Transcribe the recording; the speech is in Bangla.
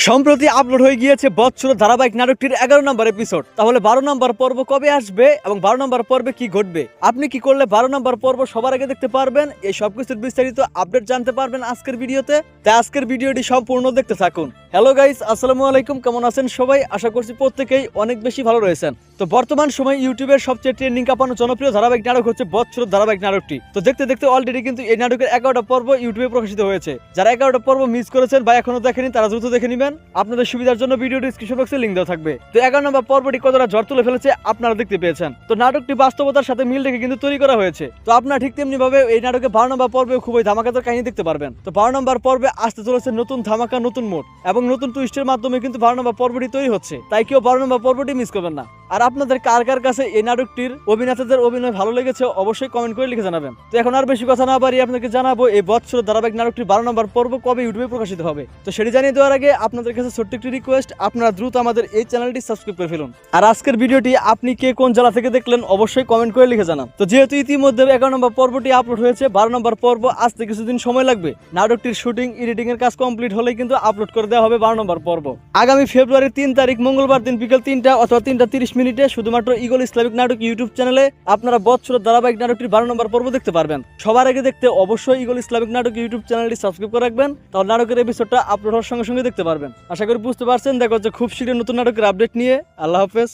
সম্প্রতি আপলোড হয়ে গিয়েছে বৎসর ধারাবাহিক নাটকটির 11 নম্বর এপিসোড। তাহলে 12 নম্বর পর্ব কবে আসবে এবং 12 নম্বর পর্বে কি ঘটবে, আপনি কি করলে 12 নম্বর পর্ব সবার আগে দেখতে পারবেন, এই সবকিছুর বিস্তারিত আপডেট জানতে পারবেন আজকের ভিডিওতে। তাই আজকের ভিডিওটি সম্পূর্ণ দেখতে থাকুন। হ্যালো গাইস, আসসালামু আলাইকুম, কেমন আছেন সবাই? আশা করছি প্রত্যেকেই অনেক বেশি ভালো রয়েছেন। তো বর্তমান সময় ইউটিউবের সবচেয়ে ট্রেন্ডিং কাঁপানো জনপ্রিয় ধারাবাহিক নাটক হচ্ছে বৎসর ধারাবাহিক নাটকটি। তো দেখতে দেখতে অলরেডি কিন্তু এই নাটকের 11টা পর্ব ইউটিউবে প্রকাশিত হয়েছে। যারা 11টা পর্ব মিস করেছেন বা এখনো দেখেনি তারা দ্রুত দেখে নেবেন। আপনাদের সুবিধার জন্য ভিডিওটি ডিসক্রিপশন বক্সে লিংক দেওয়া থাকবে। তো 11 নম্বর পর্বটি কতটা ঝড় তুলে ফেলেছে আপনারা দেখতে পেয়েছেন। তো নাটকটি বাস্তবতার সাথে মিল রেখে কিন্তু তৈরি করা হয়েছে। তো আপনারা ঠিক তেমনি ভাবে এই নাটকে 12 নম্বর পর্বে খুবই ধামাকাদার কাহিনী দেখতে পারবেন। তো 12 নম্বর পর্বে আসতে চলেছে নতুন ধামাকা, নতুন মোড় এবং নতুন টুইস্টের মাধ্যমে কিন্তু 12 নম্বর পর্বটি তৈরি হচ্ছে। তাই কেউ 12 নম্বর পর্বটি মিস করবেন না। আর আপনাদের কার কার কাছে এই নাটকটির অভিনেতাদের অভিনয় ভালো লেগেছে অবশ্যই কমেন্ট করে লিখে জানাবেন। তো এখন আর বেশি কথা না বাড়িয়ে আপনাকে জানাবো এই বৎসর ধারাবাহিক নাটকটির 12 নম্বর পর্ব কবে ইউটিউবে প্রকাশিত হবে। তো সেটি জানিয়ে দেওয়ার আগে আপনাদের কাছে ছোট্ট একটি রিকোয়েস্ট, আপনারা দ্রুত আমাদের এই চ্যানেলটি সাবস্ক্রাইব করে ফেলুন। আর আজকের ভিডিওটি আপনি কে কোন জেলা থেকে দেখলেন অবশ্যই কমেন্ট করে লিখে জানান। তো যেহেতু ইতিমধ্যে 11 নম্বর পর্বটি আপলোড হয়েছে, 12 নম্বর পর্ব আসতে কিছুদিন সময় লাগবে। নাটকটির শুটিং এডিটিং এর কাজ কমপ্লিট হলেই কিন্তু আপলোড করে দেওয়া হবে 12 নম্বর পর্ব। আগামী ফেব্রুয়ারি 3 তারিখ মঙ্গলবার দিন বিকেল 3টা অথবা 3:30 মিনিটে শুধুমাত্র ইগল ইসলামিক নাটক ইউটিউব চ্যানেলে আপনারা বৎসর ধারাবাহিক নাটকটির 12 নম্বর পর্ব দেখতে পারবেন। সবার আগে দেখতে অবশ্যই ইগল ইসলামিক নাটক ইউটিউব চ্যানেলটি সাবস্ক্রাইব করে রাখবেন, তাহলে নাটকের এপিসোডটা আপলোড হওয়ার সঙ্গে সঙ্গে দেখতে পারবেন। আশা করি বুঝতে পারছেন। দেখা হচ্ছে খুব শীঘ্রই নতুন নাটকের আপডেট নিয়ে। আল্লাহ হাফেজ।